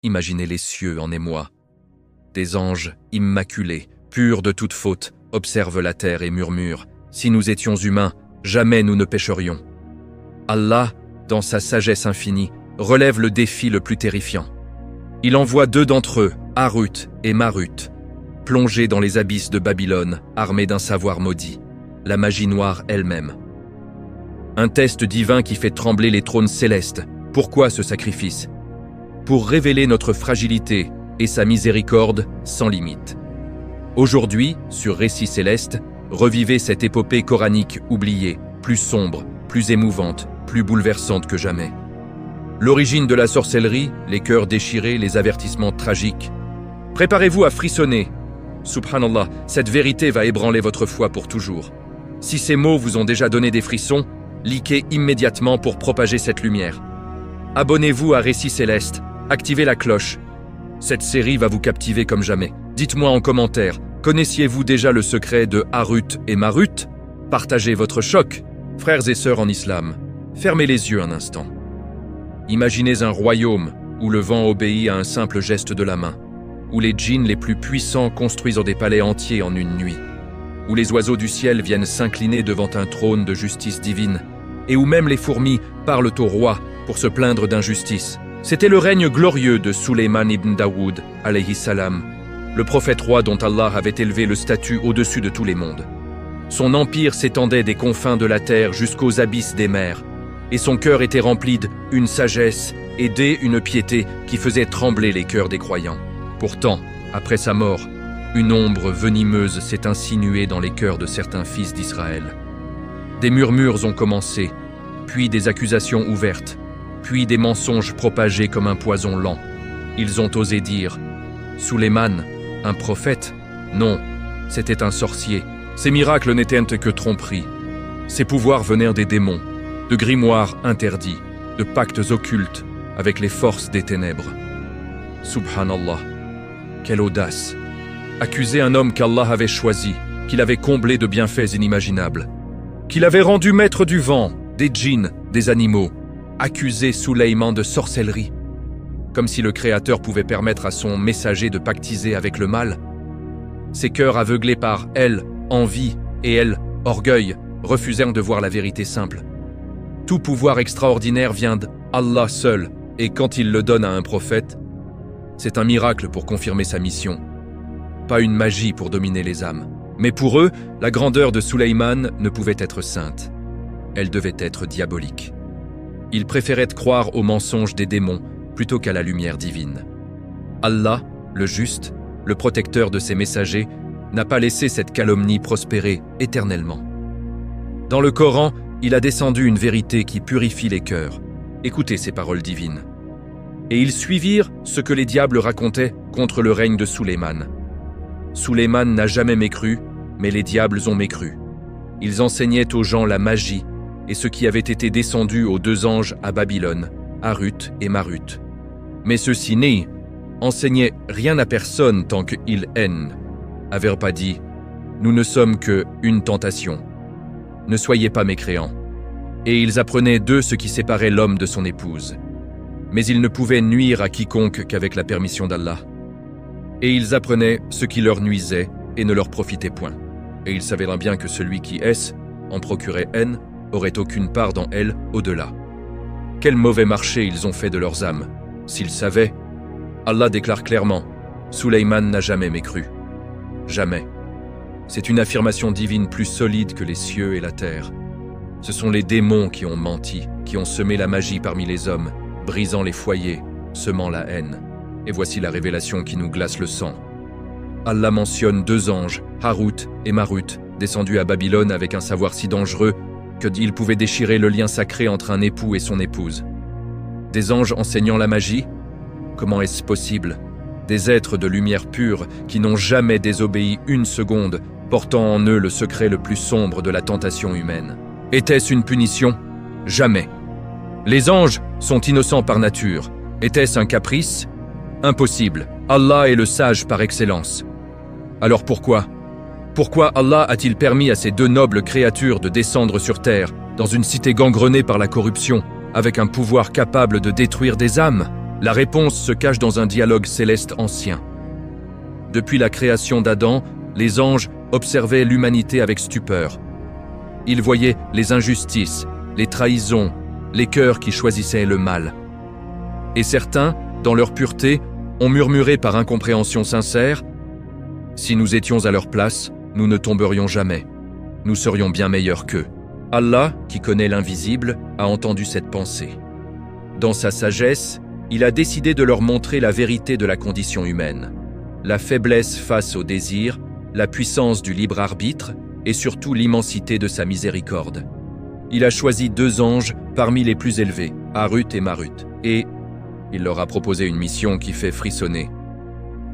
Imaginez les cieux en émoi. Des anges immaculés, purs de toute faute, observent la terre et murmurent « Si nous étions humains, jamais nous ne pécherions ». Allah, dans sa sagesse infinie, relève le défi le plus terrifiant. Il envoie 2 d'entre eux, Harut et Marut, plongés dans les abysses de Babylone, armés d'un savoir maudit, la magie noire elle-même. Un test divin qui fait trembler les trônes célestes. Pourquoi ce sacrifice? Pour révéler notre fragilité et sa miséricorde sans limite. Aujourd'hui, sur Récits Célestes, revivez cette épopée coranique oubliée, plus sombre, plus émouvante, plus bouleversante que jamais. L'origine de la sorcellerie, les cœurs déchirés, les avertissements tragiques. Préparez-vous à frissonner. Subhanallah, cette vérité va ébranler votre foi pour toujours. Si ces mots vous ont déjà donné des frissons, likez immédiatement pour propager cette lumière. Abonnez-vous à Récits Célestes, activez la cloche. Cette série va vous captiver comme jamais. Dites-moi en commentaire, connaissiez-vous déjà le secret de Harut et Marut? Partagez votre choc. Frères et sœurs en islam, fermez les yeux un instant. Imaginez un royaume où le vent obéit à un simple geste de la main, où les djinns les plus puissants construisent des palais entiers en une nuit, où les oiseaux du ciel viennent s'incliner devant un trône de justice divine, et où même les fourmis parlent au roi pour se plaindre d'injustice. C'était le règne glorieux de Sulayman ibn Daoud, alayhi salam, le prophète roi dont Allah avait élevé le statut au-dessus de tous les mondes. Son empire s'étendait des confins de la terre jusqu'aux abysses des mers, et son cœur était rempli d'une sagesse et d'une piété qui faisait trembler les cœurs des croyants. Pourtant, après sa mort, une ombre venimeuse s'est insinuée dans les cœurs de certains fils d'Israël. Des murmures ont commencé, puis des accusations ouvertes, puis des mensonges propagés comme un poison lent. Ils ont osé dire « Sulayman, un prophète? Non, c'était un sorcier. Ses miracles n'étaient que tromperies. Ses pouvoirs venaient des démons, de grimoires interdits, de pactes occultes avec les forces des ténèbres. » Subhanallah, quelle audace! Accuser un homme qu'Allah avait choisi, qu'il avait comblé de bienfaits inimaginables, qu'il avait rendu maître du vent, des djinns, des animaux, accuser Sulayman de sorcellerie, comme si le Créateur pouvait permettre à son messager de pactiser avec le mal. Ses cœurs aveuglés par elle, envie, et elle, orgueil, refusèrent de voir la vérité simple. Tout pouvoir extraordinaire vient d'Allah seul, et quand il le donne à un prophète, c'est un miracle pour confirmer sa mission. Pas une magie pour dominer les âmes. Mais pour eux, la grandeur de Sulayman ne pouvait être sainte. Elle devait être diabolique. Ils préféraient croire aux mensonges des démons plutôt qu'à la lumière divine. Allah, le juste, le protecteur de ses messagers, n'a pas laissé cette calomnie prospérer éternellement. Dans le Coran, il a descendu une vérité qui purifie les cœurs. Écoutez ces paroles divines. Et ils suivirent ce que les diables racontaient contre le règne de Sulayman. Sulayman n'a jamais mécru, mais les diables ont mécru. Ils enseignaient aux gens la magie et ce qui avait été descendu aux 2 anges à Babylone, Harut et Marut. Mais ceux-ci enseignaient rien à personne tant qu'ils n'avaient pas dit « Nous ne sommes que une tentation. Ne soyez pas mécréants. » Et ils apprenaient d'eux ce qui séparait l'homme de son épouse. Mais ils ne pouvaient nuire à quiconque qu'avec la permission d'Allah. Et ils apprenaient ce qui leur nuisait et ne leur profitait point. Et ils savaient bien que celui qui en procurait haine aurait aucune part dans elle au-delà. Quel mauvais marché ils ont fait de leurs âmes. S'ils savaient, Allah déclare clairement, Sulayman n'a jamais mécru. Jamais. C'est une affirmation divine plus solide que les cieux et la terre. Ce sont les démons qui ont menti, qui ont semé la magie parmi les hommes, brisant les foyers, semant la haine. Et voici la révélation qui nous glace le sang. Allah mentionne 2 anges, Harut et Marut, descendus à Babylone avec un savoir si dangereux qu'ils pouvaient déchirer le lien sacré entre un époux et son épouse. Des anges enseignant la magie? Comment est-ce possible? Des êtres de lumière pure qui n'ont jamais désobéi une seconde, portant en eux le secret le plus sombre de la tentation humaine. Était-ce une punition? Jamais. Les anges sont innocents par nature. Était-ce un caprice? Impossible. Allah est le sage par excellence. Alors pourquoi? Pourquoi Allah a-t-il permis à ces 2 nobles créatures de descendre sur terre, dans une cité gangrenée par la corruption, avec un pouvoir capable de détruire des âmes? La réponse se cache dans un dialogue céleste ancien. Depuis la création d'Adam, les anges observaient l'humanité avec stupeur. Ils voyaient les injustices, les trahisons, les cœurs qui choisissaient le mal. Et certains, dans leur pureté, ont murmuré par incompréhension sincère « Si nous étions à leur place, nous ne tomberions jamais. Nous serions bien meilleurs qu'eux. » Allah, qui connaît l'invisible, a entendu cette pensée. Dans sa sagesse, il a décidé de leur montrer la vérité de la condition humaine, la faiblesse face au désir, la puissance du libre arbitre et surtout l'immensité de sa miséricorde. Il a choisi 2 anges parmi les plus élevés, Harut et Marut, et il leur a proposé une mission qui fait frissonner.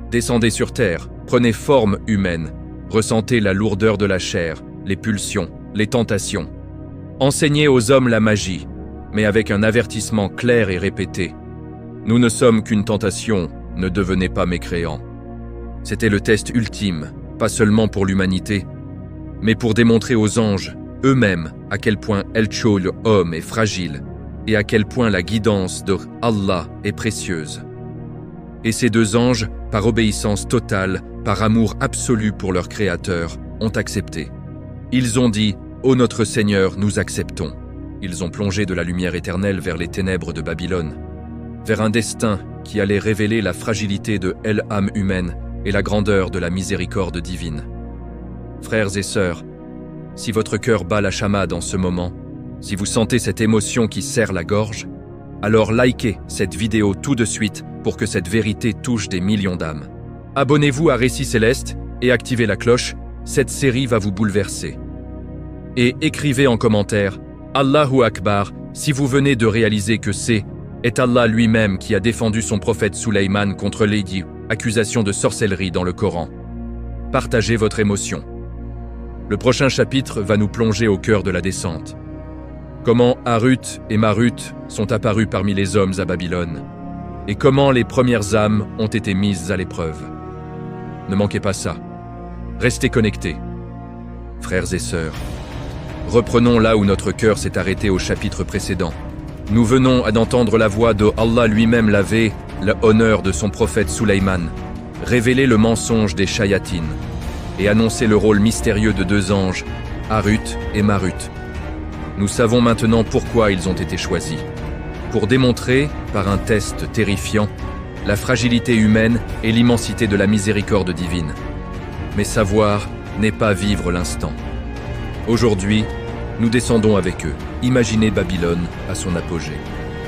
Descendez sur terre, prenez forme humaine, ressentez la lourdeur de la chair, les pulsions, les tentations. Enseignez aux hommes la magie, mais avec un avertissement clair et répété. Nous ne sommes qu'une tentation, ne devenez pas mécréants. C'était le test ultime, pas seulement pour l'humanité, mais pour démontrer aux anges, eux-mêmes, à quel point El Chol, homme, est fragile, et à quel point la guidance de Allah est précieuse. Et ces 2 anges, par obéissance totale, par amour absolu pour leur Créateur, ont accepté. Ils ont dit « Ô notre Seigneur, nous acceptons ». Ils ont plongé de la lumière éternelle vers les ténèbres de Babylone, vers un destin qui allait révéler la fragilité de l'âme humaine et la grandeur de la miséricorde divine. Frères et sœurs, si votre cœur bat la chamade en ce moment, si vous sentez cette émotion qui serre la gorge, alors likez cette vidéo tout de suite pour que cette vérité touche des millions d'âmes. Abonnez-vous à Récits Célestes et activez la cloche, cette série va vous bouleverser. Et écrivez en commentaire « Allahu Akbar » si vous venez de réaliser que est Allah lui-même qui a défendu son prophète Suleyman contre les accusations de sorcellerie dans le Coran. Partagez votre émotion. Le prochain chapitre va nous plonger au cœur de la descente. Comment Harut et Marut sont apparus parmi les hommes à Babylone et comment les premières âmes ont été mises à l'épreuve. Ne manquez pas ça. Restez connectés. Frères et sœurs, reprenons là où notre cœur s'est arrêté au chapitre précédent. Nous venons d'entendre la voix de Allah lui-même laver l'honneur de son prophète Suleyman, révéler le mensonge des shayatines et annoncer le rôle mystérieux de 2 anges, Harut et Marut. Nous savons maintenant pourquoi ils ont été choisis. Pour démontrer, par un test terrifiant, la fragilité humaine et l'immensité de la miséricorde divine. Mais savoir n'est pas vivre l'instant. Aujourd'hui, nous descendons avec eux. Imaginez Babylone à son apogée.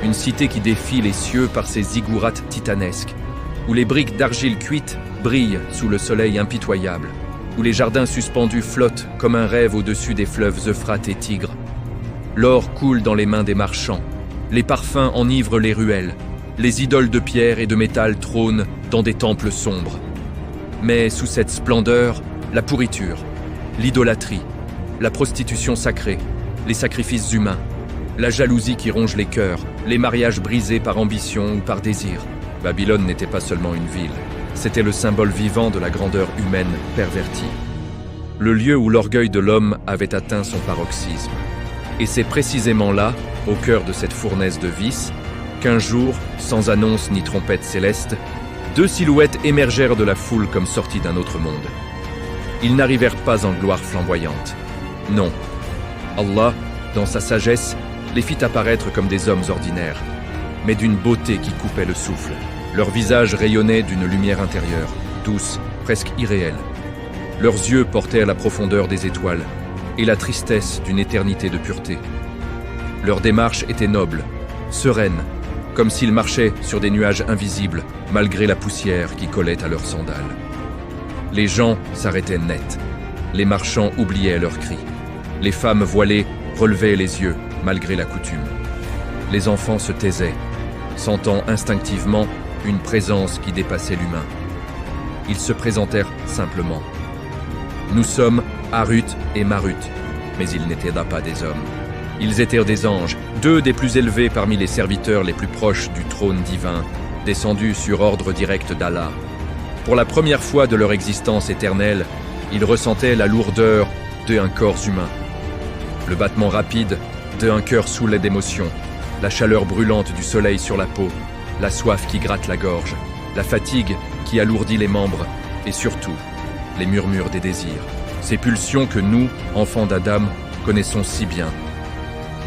Une cité qui défie les cieux par ses ziggourats titanesques, où les briques d'argile cuite brillent sous le soleil impitoyable, où les jardins suspendus flottent comme un rêve au-dessus des fleuves Euphrate et Tigre. L'or coule dans les mains des marchands, les parfums enivrent les ruelles, les idoles de pierre et de métal trônent dans des temples sombres. Mais sous cette splendeur, la pourriture, l'idolâtrie, la prostitution sacrée, les sacrifices humains, la jalousie qui ronge les cœurs, les mariages brisés par ambition ou par désir. Babylone n'était pas seulement une ville, c'était le symbole vivant de la grandeur humaine pervertie. Le lieu où l'orgueil de l'homme avait atteint son paroxysme. Et c'est précisément là, au cœur de cette fournaise de vices, qu'un jour, sans annonce ni trompette céleste, 2 silhouettes émergèrent de la foule comme sorties d'un autre monde. Ils n'arrivèrent pas en gloire flamboyante. Non. Allah, dans sa sagesse, les fit apparaître comme des hommes ordinaires, mais d'une beauté qui coupait le souffle. Leurs visages rayonnaient d'une lumière intérieure, douce, presque irréelle. Leurs yeux portaient la profondeur des étoiles et la tristesse d'une éternité de pureté. Leur démarche était noble, sereine, comme s'ils marchaient sur des nuages invisibles, malgré la poussière qui collait à leurs sandales. Les gens s'arrêtaient net. Les marchands oubliaient leurs cris. Les femmes voilées relevaient les yeux, malgré la coutume. Les enfants se taisaient, sentant instinctivement une présence qui dépassait l'humain. Ils se présentèrent simplement. Nous sommes Harut et Marut, mais ils n'étaient pas des hommes. Ils étaient des anges, 2 des plus élevés parmi les serviteurs les plus proches du trône divin, descendus sur ordre direct d'Allah. Pour la première fois de leur existence éternelle, ils ressentaient la lourdeur d'un corps humain, le battement rapide d'un cœur saoulé d'émotion, la chaleur brûlante du soleil sur la peau, la soif qui gratte la gorge, la fatigue qui alourdit les membres, et surtout, les murmures des désirs. Ces pulsions que nous, enfants d'Adam, connaissons si bien.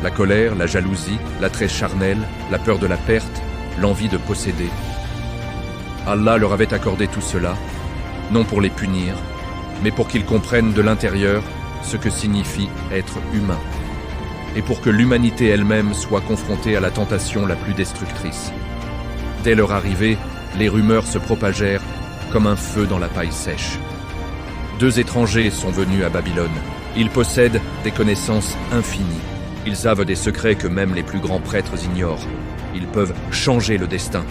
La colère, la jalousie, l'attrait charnel, la peur de la perte, l'envie de posséder. Allah leur avait accordé tout cela, non pour les punir, mais pour qu'ils comprennent de l'intérieur ce que signifie être humain, et pour que l'humanité elle-même soit confrontée à la tentation la plus destructrice. Dès leur arrivée, les rumeurs se propagèrent comme un feu dans la paille sèche. 2 étrangers sont venus à Babylone. Ils possèdent des connaissances infinies. Ils savent des secrets que même les plus grands prêtres ignorent. Ils peuvent changer le destin.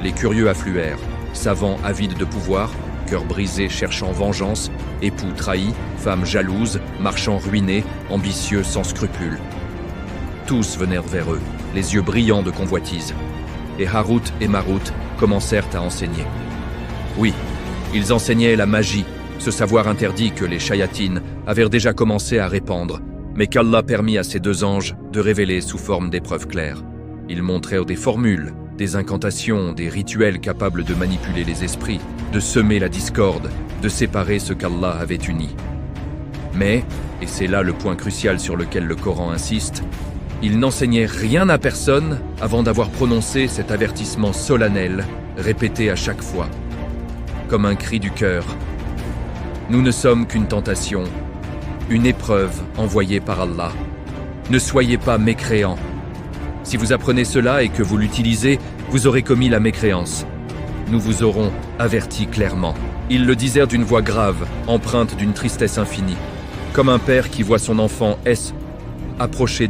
Les curieux affluèrent, savants avides de pouvoir, cœurs brisés cherchant vengeance, époux trahis, femmes jalouses, marchands ruinés, ambitieux sans scrupules. Tous venèrent vers eux, les yeux brillants de convoitise. Et Harut et Marut commencèrent à enseigner. Oui, ils enseignaient la magie, ce savoir interdit que les shayatines avaient déjà commencé à répandre, mais qu'Allah permit à ces 2 anges de révéler sous forme d'épreuves claires. Ils montrèrent des formules, des incantations, des rituels capables de manipuler les esprits, de semer la discorde, de séparer ce qu'Allah avait uni. Mais, et c'est là le point crucial sur lequel le Coran insiste, ils n'enseignaient rien à personne avant d'avoir prononcé cet avertissement solennel, répété à chaque fois, comme un cri du cœur. Nous ne sommes qu'une tentation, une épreuve envoyée par Allah. Ne soyez pas mécréants. Si vous apprenez cela et que vous l'utilisez, vous aurez commis la mécréance. Nous vous aurons averti clairement. Ils le disèrent d'une voix grave, empreinte d'une tristesse infinie, comme un père qui voit son enfant approcher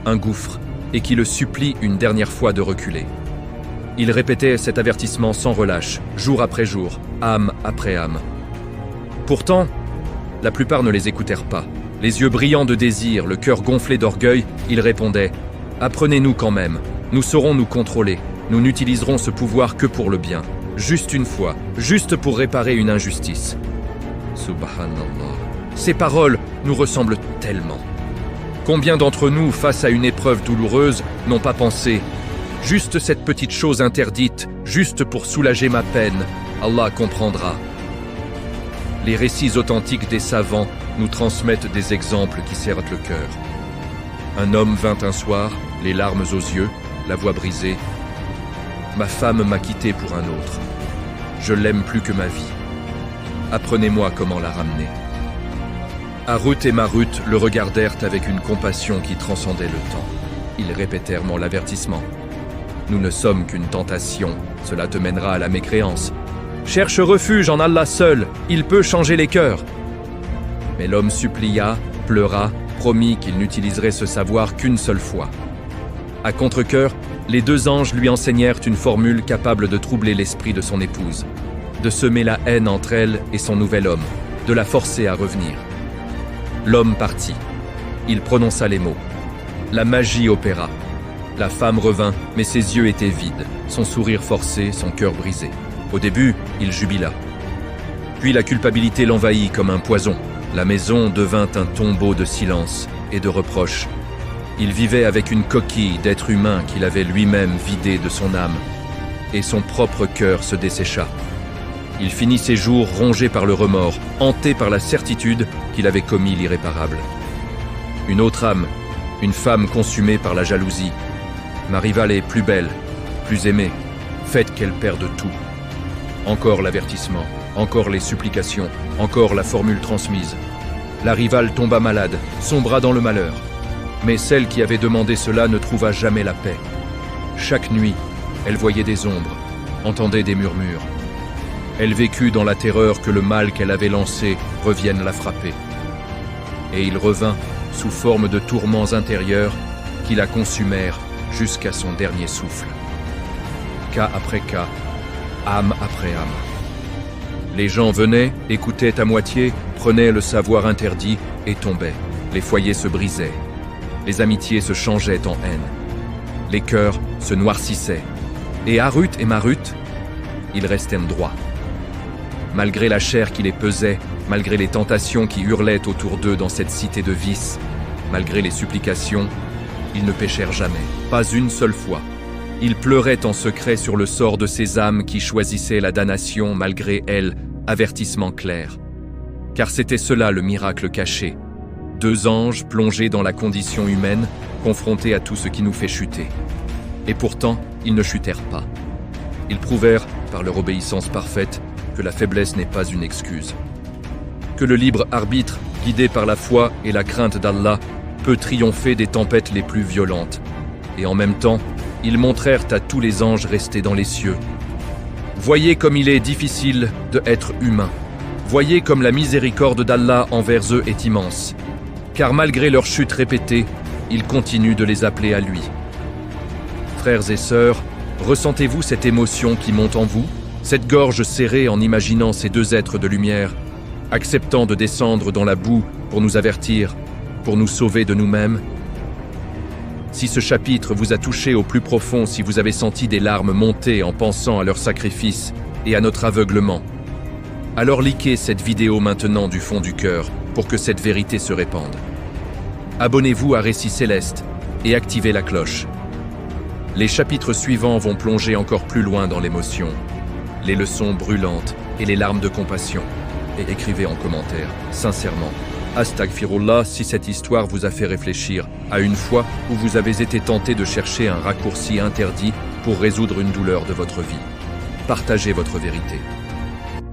un gouffre et qui le supplie une dernière fois de reculer. Ils répétaient cet avertissement sans relâche, jour après jour, âme après âme. Pourtant, la plupart ne les écoutèrent pas. Les yeux brillants de désir, le cœur gonflé d'orgueil, ils répondaient « Apprenez-nous quand même, nous saurons nous contrôler, nous n'utiliserons ce pouvoir que pour le bien, juste une fois, juste pour réparer une injustice. » Subhanallah. Ces paroles nous ressemblent tellement. Combien d'entre nous, face à une épreuve douloureuse, n'ont pas pensé « Juste cette petite chose interdite, juste pour soulager ma peine, Allah comprendra. » Les récits authentiques des savants nous transmettent des exemples qui serrent le cœur. Un homme vint un soir, les larmes aux yeux, la voix brisée. « Ma femme m'a quitté pour un autre. Je l'aime plus que ma vie. Apprenez-moi comment la ramener. » Harut et Marut le regardèrent avec une compassion qui transcendait le temps. Ils répétèrent l'avertissement. « Nous ne sommes qu'une tentation, cela te mènera à la mécréance. Cherche refuge en Allah seul, il peut changer les cœurs. » Mais l'homme supplia, pleura, promit qu'il n'utiliserait ce savoir qu'une seule fois. À contre-cœur, les 2 anges lui enseignèrent une formule capable de troubler l'esprit de son épouse, de semer la haine entre elle et son nouvel homme, de la forcer à revenir. L'homme partit. Il prononça les mots. La magie opéra. La femme revint, mais ses yeux étaient vides, son sourire forcé, son cœur brisé. Au début, il jubila. Puis la culpabilité l'envahit comme un poison. La maison devint un tombeau de silence et de reproches. Il vivait avec une coquille d'être humain qu'il avait lui-même vidé de son âme, et son propre cœur se dessécha. Il finit ses jours rongé par le remords, hanté par la certitude qu'il avait commis l'irréparable. Une autre âme, une femme consumée par la jalousie. Ma rivale est plus belle, plus aimée, faites qu'elle perde tout. Encore l'avertissement, encore les supplications, encore la formule transmise. La rivale tomba malade, sombra dans le malheur. Mais celle qui avait demandé cela ne trouva jamais la paix. Chaque nuit, elle voyait des ombres, entendait des murmures. Elle vécut dans la terreur que le mal qu'elle avait lancé revienne la frapper. Et il revint sous forme de tourments intérieurs qui la consumèrent jusqu'à son dernier souffle. Cas après cas, âme après âme. Les gens venaient, écoutaient à moitié, prenaient le savoir interdit et tombaient. Les foyers se brisaient. Les amitiés se changeaient en haine. Les cœurs se noircissaient. Et Harut et Marut, ils restèrent droits. Malgré la chair qui les pesait, malgré les tentations qui hurlaient autour d'eux dans cette cité de vices, malgré les supplications, ils ne péchèrent jamais, pas une seule fois. Il pleurait en secret sur le sort de ces âmes qui choisissaient la damnation malgré elles, avertissement clair. Car c'était cela le miracle caché. 2 anges plongés dans la condition humaine, confrontés à tout ce qui nous fait chuter. Et pourtant, ils ne chutèrent pas. Ils prouvèrent, par leur obéissance parfaite, que la faiblesse n'est pas une excuse. Que le libre arbitre, guidé par la foi et la crainte d'Allah, peut triompher des tempêtes les plus violentes. Et en même temps, ils montrèrent à tous les anges restés dans les cieux. Voyez comme il est difficile d'être humain. Voyez comme la miséricorde d'Allah envers eux est immense. Car malgré leurs chutes répétées, il continue de les appeler à lui. Frères et sœurs, ressentez-vous cette émotion qui monte en vous, cette gorge serrée en imaginant ces 2 êtres de lumière, acceptant de descendre dans la boue pour nous avertir, pour nous sauver de nous-mêmes? Si ce chapitre vous a touché au plus profond, si vous avez senti des larmes monter en pensant à leur sacrifice et à notre aveuglement, alors likez cette vidéo maintenant du fond du cœur pour que cette vérité se répande. Abonnez-vous à Récits Célestes et activez la cloche. Les chapitres suivants vont plonger encore plus loin dans l'émotion, les leçons brûlantes et les larmes de compassion. Et écrivez en commentaire, sincèrement, Astaghfirullah si cette histoire vous a fait réfléchir à une fois où vous avez été tenté de chercher un raccourci interdit pour résoudre une douleur de votre vie. Partagez votre vérité.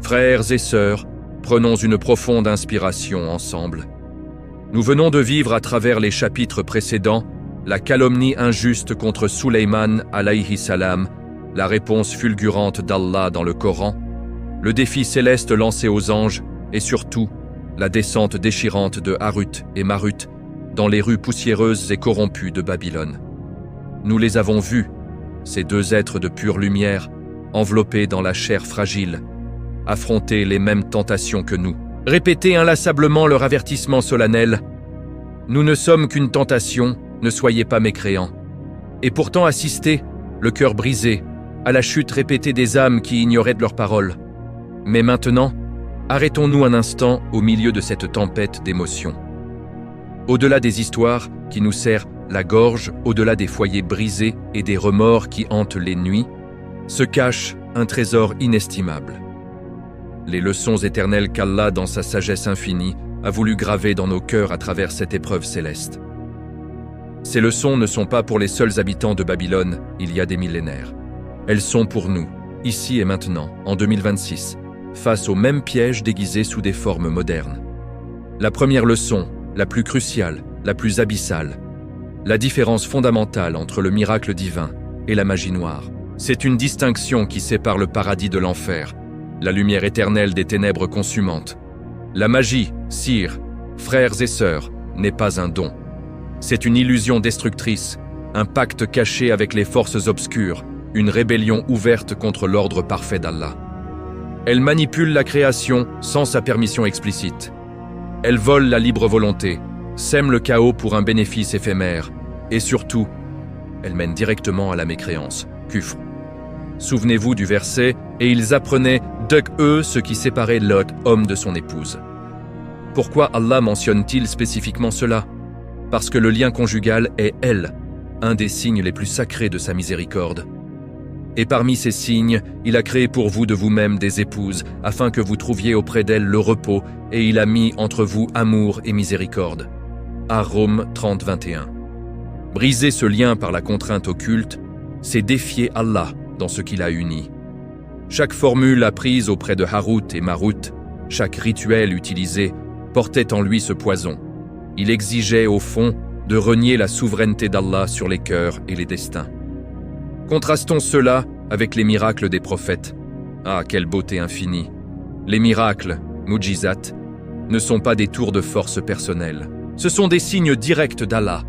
Frères et sœurs, prenons une profonde inspiration ensemble. Nous venons de vivre à travers les chapitres précédents la calomnie injuste contre Suleyman alayhi salam, la réponse fulgurante d'Allah dans le Coran, le défi céleste lancé aux anges et surtout la descente déchirante de Harut et Marut dans les rues poussiéreuses et corrompues de Babylone. Nous les avons vus, ces 2 êtres de pure lumière, enveloppés dans la chair fragile, affronter les mêmes tentations que nous. Répéter inlassablement leur avertissement solennel « Nous ne sommes qu'une tentation, ne soyez pas mécréants ». Et pourtant assister, le cœur brisé, à la chute répétée des âmes qui ignoraient de leurs paroles. Mais maintenant, arrêtons-nous un instant au milieu de cette tempête d'émotions. Au-delà des histoires qui nous serrent la gorge, au-delà des foyers brisés et des remords qui hantent les nuits, se cache un trésor inestimable. Les leçons éternelles qu'Allah, dans sa sagesse infinie, a voulu graver dans nos cœurs à travers cette épreuve céleste. Ces leçons ne sont pas pour les seuls habitants de Babylone il y a des millénaires. Elles sont pour nous, ici et maintenant, en 2026, face aux mêmes pièges déguisés sous des formes modernes. La première leçon, la plus cruciale, la plus abyssale, la différence fondamentale entre le miracle divin et la magie noire. C'est une distinction qui sépare le paradis de l'enfer, la lumière éternelle des ténèbres consumantes. La magie, sire, frères et sœurs, n'est pas un don. C'est une illusion destructrice, un pacte caché avec les forces obscures, une rébellion ouverte contre l'ordre parfait d'Allah. Elle manipule la création sans sa permission explicite. Elle vole la libre volonté, sème le chaos pour un bénéfice éphémère, et surtout, elle mène directement à la mécréance, kufr. Souvenez-vous du verset « Et ils apprenaient d'eux ce qui séparait Lot, homme de son épouse ». Pourquoi Allah mentionne-t-il spécifiquement cela? Parce que le lien conjugal est, un des signes les plus sacrés de sa miséricorde. Et parmi ces signes, il a créé pour vous de vous-même des épouses, afin que vous trouviez auprès d'elles le repos, et il a mis entre vous amour et miséricorde. Rome 30, 21. Briser ce lien par la contrainte occulte, c'est défier Allah dans ce qu'il a uni. Chaque formule apprise auprès de Harut et Marut, chaque rituel utilisé, portait en lui ce poison. Il exigeait, au fond, de renier la souveraineté d'Allah sur les cœurs et les destins. Contrastons cela avec les miracles des prophètes. Ah, quelle beauté infinie! Les miracles, mujizat, ne sont pas des tours de force personnels. Ce sont des signes directs d'Allah,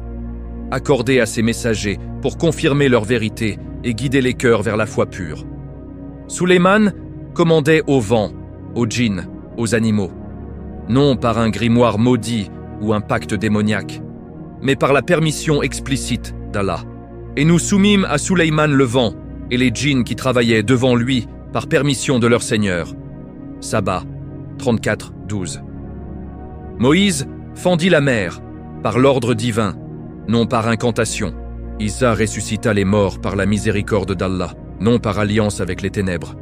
accordés à ses messagers pour confirmer leur vérité et guider les cœurs vers la foi pure. Suleyman commandait au vent, aux djinns, aux animaux, non par un grimoire maudit ou un pacte démoniaque, mais par la permission explicite d'Allah. Et nous soumîmes à Suleyman le vent et les djinns qui travaillaient devant lui par permission de leur Seigneur. Saba 34, 12. Moïse fendit la mer par l'ordre divin, non par incantation. Isa ressuscita les morts par la miséricorde d'Allah, non par alliance avec les ténèbres.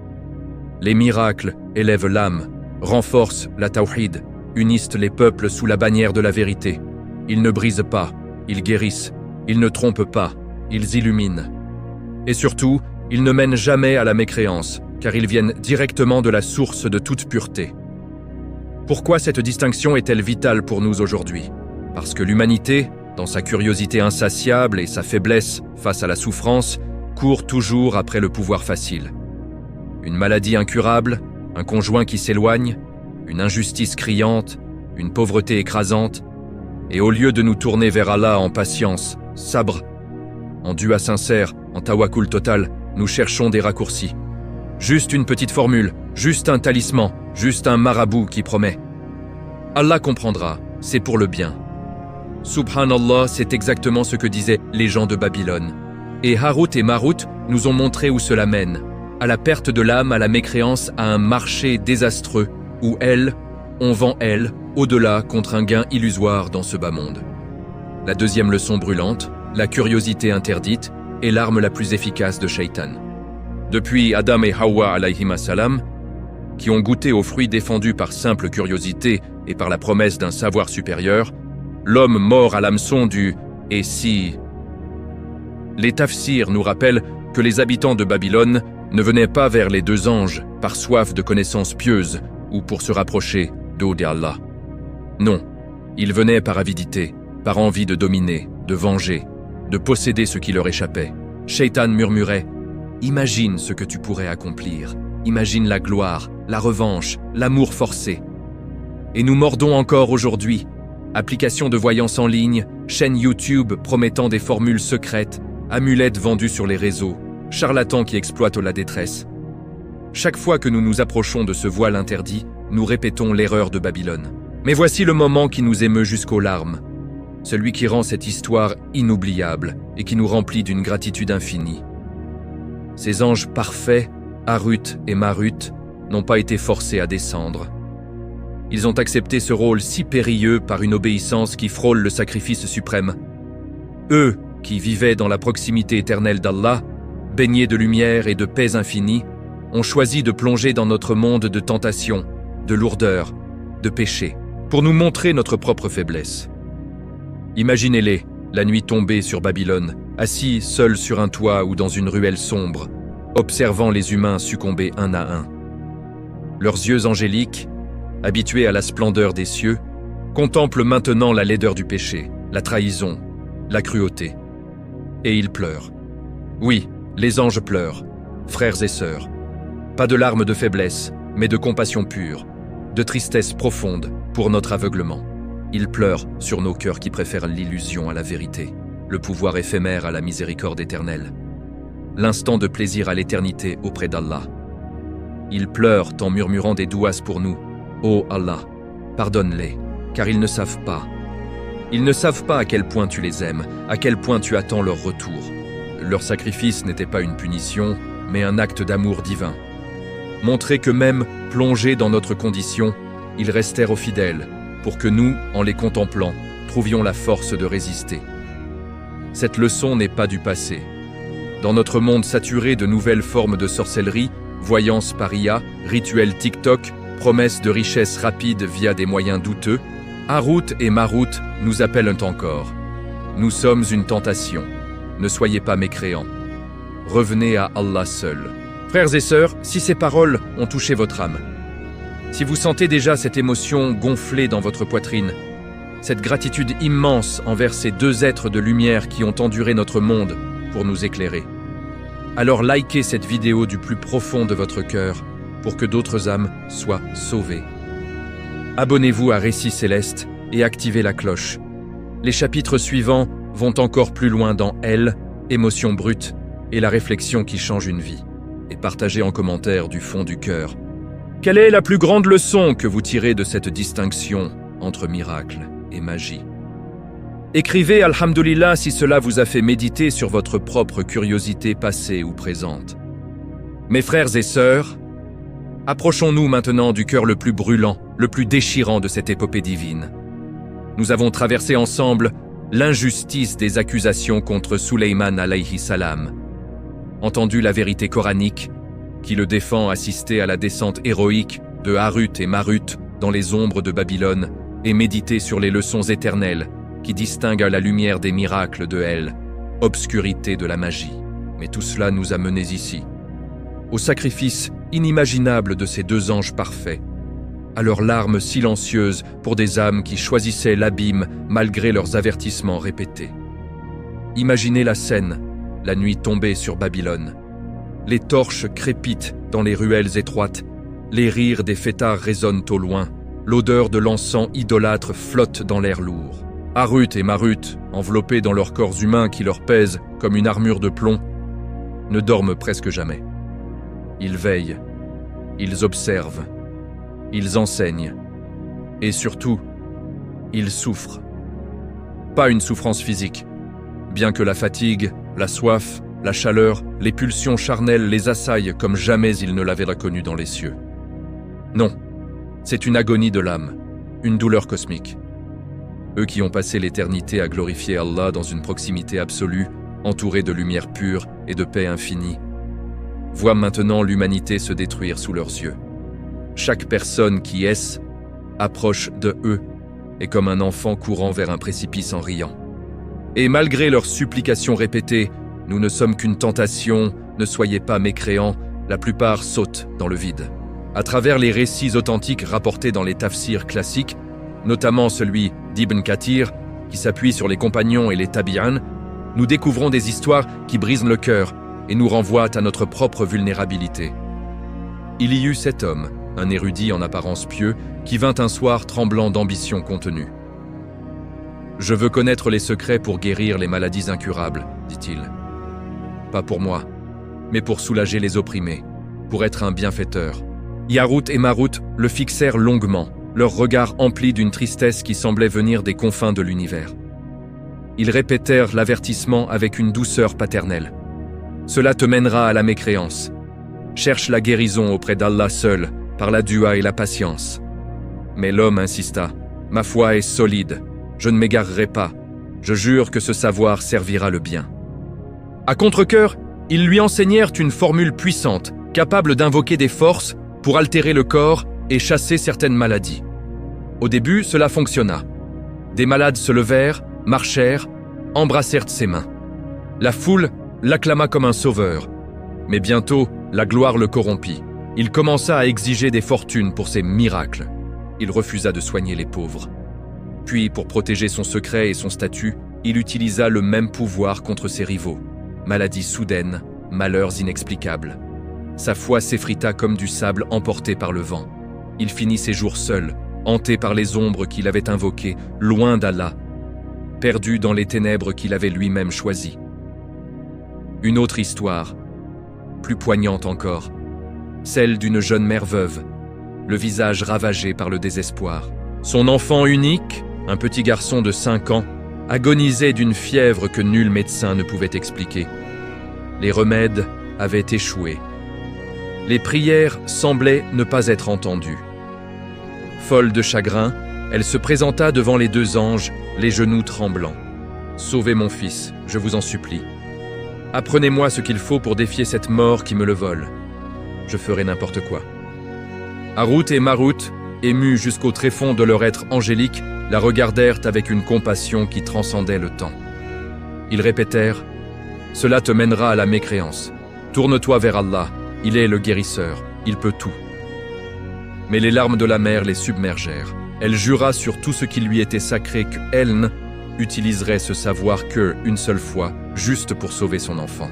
Les miracles élèvent l'âme, renforcent la tawhid, unissent les peuples sous la bannière de la vérité. Ils ne brisent pas, ils guérissent, ils ne trompent pas, ils illuminent. Et surtout, ils ne mènent jamais à la mécréance, car ils viennent directement de la source de toute pureté. Pourquoi cette distinction est-elle vitale pour nous aujourd'hui? Parce que l'humanité, dans sa curiosité insatiable et sa faiblesse face à la souffrance, court toujours après le pouvoir facile. Une maladie incurable, un conjoint qui s'éloigne, une injustice criante, une pauvreté écrasante, et au lieu de nous tourner vers Allah en patience, sabre, en dua sincère, en tawakkul total, nous cherchons des raccourcis. Juste une petite formule, juste un talisman, juste un marabout qui promet. Allah comprendra, c'est pour le bien. Subhanallah, c'est exactement ce que disaient les gens de Babylone. Et Harut et Marut nous ont montré où cela mène, à la perte de l'âme, à la mécréance, à un marché désastreux, où on vend au-delà contre un gain illusoire dans ce bas monde. La deuxième leçon brûlante, la curiosité interdite, est l'arme la plus efficace de Shaitan. Depuis Adam et Hawa alayhim salam, qui ont goûté aux fruits défendus par simple curiosité et par la promesse d'un savoir supérieur, l'homme mort à l'hameçon du « et si ». Les tafsirs nous rappellent que les habitants de Babylone ne venaient pas vers les deux anges par soif de connaissances pieuses ou pour se rapprocher d'eau d'Allah. Non, ils venaient par avidité, par envie de dominer, de venger, de posséder ce qui leur échappait. Shaitan murmurait « Imagine ce que tu pourrais accomplir, imagine la gloire, la revanche, l'amour forcé. » Et nous mordons encore aujourd'hui. Applications de voyance en ligne, chaînes YouTube promettant des formules secrètes, amulettes vendues sur les réseaux, charlatans qui exploitent la détresse. Chaque fois que nous nous approchons de ce voile interdit, nous répétons l'erreur de Babylone. Mais voici le moment qui nous émeut jusqu'aux larmes. Celui qui rend cette histoire inoubliable et qui nous remplit d'une gratitude infinie. Ces anges parfaits, Harut et Marut, n'ont pas été forcés à descendre. Ils ont accepté ce rôle si périlleux par une obéissance qui frôle le sacrifice suprême. Eux, qui vivaient dans la proximité éternelle d'Allah, baignés de lumière et de paix infinie, ont choisi de plonger dans notre monde de tentation, de lourdeur, de péché, pour nous montrer notre propre faiblesse. Imaginez-les, la nuit tombée sur Babylone, assis seuls sur un toit ou dans une ruelle sombre, observant les humains succomber un à un. Leurs yeux angéliques, habitués à la splendeur des cieux, contemplent maintenant la laideur du péché, la trahison, la cruauté. Et ils pleurent. Oui, les anges pleurent, frères et sœurs. Pas de larmes de faiblesse, mais de compassion pure, de tristesse profonde pour notre aveuglement. Ils pleurent sur nos cœurs qui préfèrent l'illusion à la vérité, le pouvoir éphémère à la miséricorde éternelle, l'instant de plaisir à l'éternité auprès d'Allah. Ils pleurent en murmurant des douas pour nous. Ô Allah, pardonne-les, car ils ne savent pas. Ils ne savent pas à quel point tu les aimes, à quel point tu attends leur retour. Leur sacrifice n'était pas une punition, mais un acte d'amour divin. Montrer que même plongés dans notre condition, ils restèrent fidèles, pour que nous, en les contemplant, trouvions la force de résister. Cette leçon n'est pas du passé. Dans notre monde saturé de nouvelles formes de sorcellerie, voyance par IA, rituels TikTok, promesses de richesse rapide via des moyens douteux, Harut et Marut nous appellent encore. Nous sommes une tentation. Ne soyez pas mécréants. Revenez à Allah seul. Frères et sœurs, si ces paroles ont touché votre âme, si vous sentez déjà cette émotion gonfler dans votre poitrine, cette gratitude immense envers ces deux êtres de lumière qui ont enduré notre monde pour nous éclairer, alors likez cette vidéo du plus profond de votre cœur pour que d'autres âmes soient sauvées. Abonnez-vous à Récits Célestes et activez la cloche. Les chapitres suivants vont encore plus loin dans émotion brute et la réflexion qui change une vie. Et partagez en commentaire du fond du cœur. Quelle est la plus grande leçon que vous tirez de cette distinction entre miracle et magie? Écrivez Alhamdulillah si cela vous a fait méditer sur votre propre curiosité passée ou présente. Mes frères et sœurs, approchons-nous maintenant du cœur le plus brûlant, le plus déchirant de cette épopée divine. Nous avons traversé ensemble l'injustice des accusations contre Suleyman alayhi salam. Entendu la vérité coranique, qui le défend assister à la descente héroïque de Harut et Marut dans les ombres de Babylone et méditer sur les leçons éternelles qui distinguent la lumière des miracles de Elle, obscurité de la magie. Mais tout cela nous a menés ici, au sacrifice inimaginable de ces deux anges parfaits, à leurs larmes silencieuses pour des âmes qui choisissaient l'abîme malgré leurs avertissements répétés. Imaginez la scène, la nuit tombée sur Babylone. Les torches crépitent dans les ruelles étroites, les rires des fêtards résonnent au loin, l'odeur de l'encens idolâtre flotte dans l'air lourd. Harut et Marut, enveloppés dans leurs corps humains qui leur pèsent comme une armure de plomb, ne dorment presque jamais. Ils veillent, ils observent, ils enseignent, et surtout, ils souffrent. Pas une souffrance physique, bien que la fatigue, la soif, la chaleur, les pulsions charnelles les assaillent comme jamais ils ne l'avaient reconnu dans les cieux. Non, c'est une agonie de l'âme, une douleur cosmique. Eux qui ont passé l'éternité à glorifier Allah dans une proximité absolue, entourés de lumière pure et de paix infinie, voient maintenant l'humanité se détruire sous leurs yeux. Chaque personne qui est approche de eux est comme un enfant courant vers un précipice en riant. Et malgré leurs supplications répétées, nous ne sommes qu'une tentation, ne soyez pas mécréants, la plupart sautent dans le vide. À travers les récits authentiques rapportés dans les tafsirs classiques, notamment celui d'Ibn Kathir, qui s'appuie sur les compagnons et les tabi'an, nous découvrons des histoires qui brisent le cœur et nous renvoient à notre propre vulnérabilité. Il y eut cet homme, un érudit en apparence pieux, qui vint un soir tremblant d'ambition contenue. « Je veux connaître les secrets pour guérir les maladies incurables, dit-il. Pas pour moi, mais pour soulager les opprimés, pour être un bienfaiteur. » Harut et Marut le fixèrent longuement, leur regard empli d'une tristesse qui semblait venir des confins de l'univers. Ils répétèrent l'avertissement avec une douceur paternelle. « Cela te mènera à la mécréance. Cherche la guérison auprès d'Allah seul, par la dua et la patience. » Mais l'homme insista. « Ma foi est solide, je ne m'égarerai pas. Je jure que ce savoir servira le bien. » À contre-cœur, ils lui enseignèrent une formule puissante, capable d'invoquer des forces pour altérer le corps et chasser certaines maladies. Au début, cela fonctionna. Des malades se levèrent, marchèrent, embrassèrent ses mains. La foule l'acclama comme un sauveur. Mais bientôt, la gloire le corrompit. Il commença à exiger des fortunes pour ses miracles. Il refusa de soigner les pauvres. Puis, pour protéger son secret et son statut, il utilisa le même pouvoir contre ses rivaux. Maladies soudaines, malheurs inexplicables. Sa foi s'effrita comme du sable emporté par le vent. Il finit ses jours seul, hanté par les ombres qu'il avait invoquées, loin d'Allah, perdu dans les ténèbres qu'il avait lui-même choisies. Une autre histoire, plus poignante encore, celle d'une jeune mère veuve, le visage ravagé par le désespoir. Son enfant unique, un petit garçon de 5 ans, agonisait d'une fièvre que nul médecin ne pouvait expliquer. Les remèdes avaient échoué. Les prières semblaient ne pas être entendues. Folle de chagrin, elle se présenta devant les deux anges, les genoux tremblants. « Sauvez mon fils, je vous en supplie. Apprenez-moi ce qu'il faut pour défier cette mort qui me le vole. Je ferai n'importe quoi. » Harut et Marut, émus jusqu'au tréfonds de leur être angélique, la regardèrent avec une compassion qui transcendait le temps. Ils répétèrent « Cela te mènera à la mécréance. Tourne-toi vers Allah, il est le guérisseur, il peut tout. » Mais les larmes de la mère les submergèrent. Elle jura sur tout ce qui lui était sacré qu'elle utiliserait ce savoir une seule fois, juste pour sauver son enfant.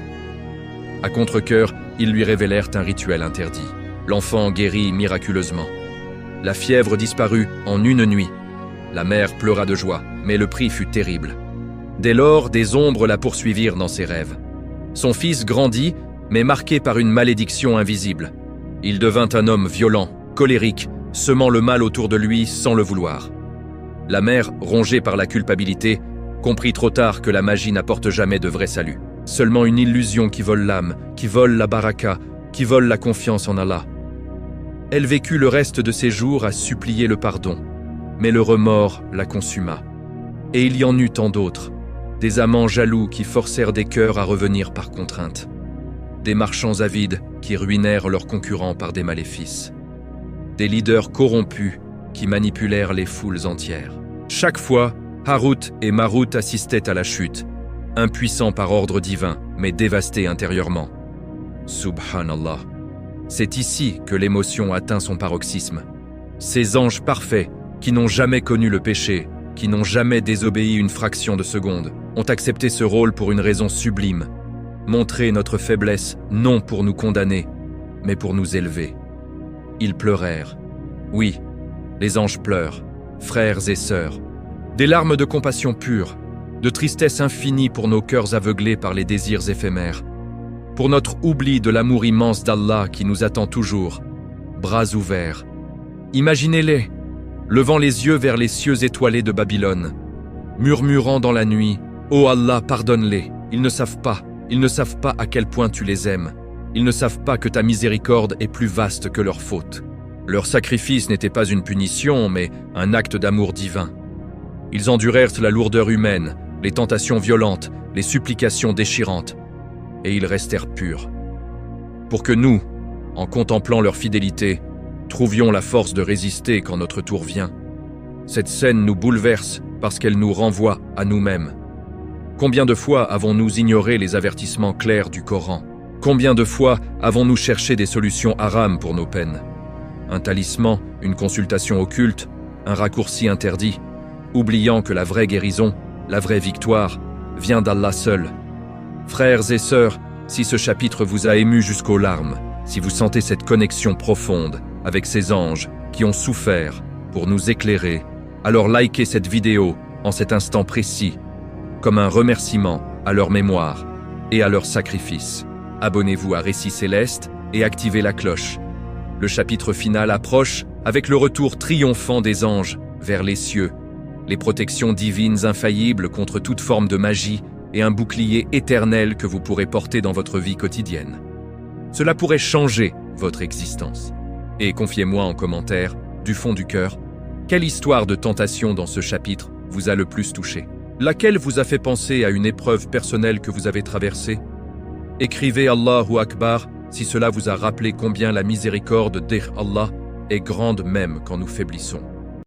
À contre-cœur, ils lui révélèrent un rituel interdit. L'enfant guérit miraculeusement. La fièvre disparut en une nuit. La mère pleura de joie, mais le prix fut terrible. Dès lors, des ombres la poursuivirent dans ses rêves. Son fils grandit, mais marqué par une malédiction invisible. Il devint un homme violent, colérique, semant le mal autour de lui sans le vouloir. La mère, rongée par la culpabilité, comprit trop tard que la magie n'apporte jamais de vrai salut. Seulement une illusion qui vole l'âme, qui vole la baraka, qui vole la confiance en Allah. Elle vécut le reste de ses jours à supplier le pardon, mais le remords la consuma. Et il y en eut tant d'autres, des amants jaloux qui forcèrent des cœurs à revenir par contrainte, des marchands avides qui ruinèrent leurs concurrents par des maléfices, des leaders corrompus qui manipulèrent les foules entières. Chaque fois, Harut et Marut assistaient à la chute, impuissants par ordre divin, mais dévastés intérieurement. Subhanallah. C'est ici que l'émotion atteint son paroxysme. Ces anges parfaits, qui n'ont jamais connu le péché, qui n'ont jamais désobéi une fraction de seconde, ont accepté ce rôle pour une raison sublime, montrer notre faiblesse non pour nous condamner, mais pour nous élever. Ils pleurèrent. Oui, les anges pleurent, frères et sœurs, des larmes de compassion pure, de tristesse infinie pour nos cœurs aveuglés par les désirs éphémères, pour notre oubli de l'amour immense d'Allah qui nous attend toujours, bras ouverts. Imaginez-les, levant les yeux vers les cieux étoilés de Babylone, murmurant dans la nuit, « Oh Allah, pardonne-les, ils ne savent pas à quel point tu les aimes, ils ne savent pas que ta miséricorde est plus vaste que leurs fautes. » Leur sacrifice n'était pas une punition, mais un acte d'amour divin. Ils endurèrent la lourdeur humaine, les tentations violentes, les supplications déchirantes, et ils restèrent purs. Pour que nous, en contemplant leur fidélité, trouvions la force de résister quand notre tour vient. Cette scène nous bouleverse parce qu'elle nous renvoie à nous-mêmes. Combien de fois avons-nous ignoré les avertissements clairs du Coran? Combien de fois avons-nous cherché des solutions haram pour nos peines? Un talisman, une consultation occulte, un raccourci interdit, oubliant que la vraie guérison, la vraie victoire, vient d'Allah seul. Frères et sœurs, si ce chapitre vous a ému jusqu'aux larmes, si vous sentez cette connexion profonde avec ces anges qui ont souffert pour nous éclairer, alors likez cette vidéo en cet instant précis, comme un remerciement à leur mémoire et à leur sacrifice. Abonnez-vous à Récits Célestes et activez la cloche. Le chapitre final approche avec le retour triomphant des anges vers les cieux, les protections divines infaillibles contre toute forme de magie et un bouclier éternel que vous pourrez porter dans votre vie quotidienne. Cela pourrait changer votre existence. Et confiez-moi en commentaire, du fond du cœur, quelle histoire de tentation dans ce chapitre vous a le plus touché? Laquelle vous a fait penser à une épreuve personnelle que vous avez traversée? Écrivez Allahu Akbar si cela vous a rappelé combien la miséricorde d'Allah est grande même quand nous faiblissons.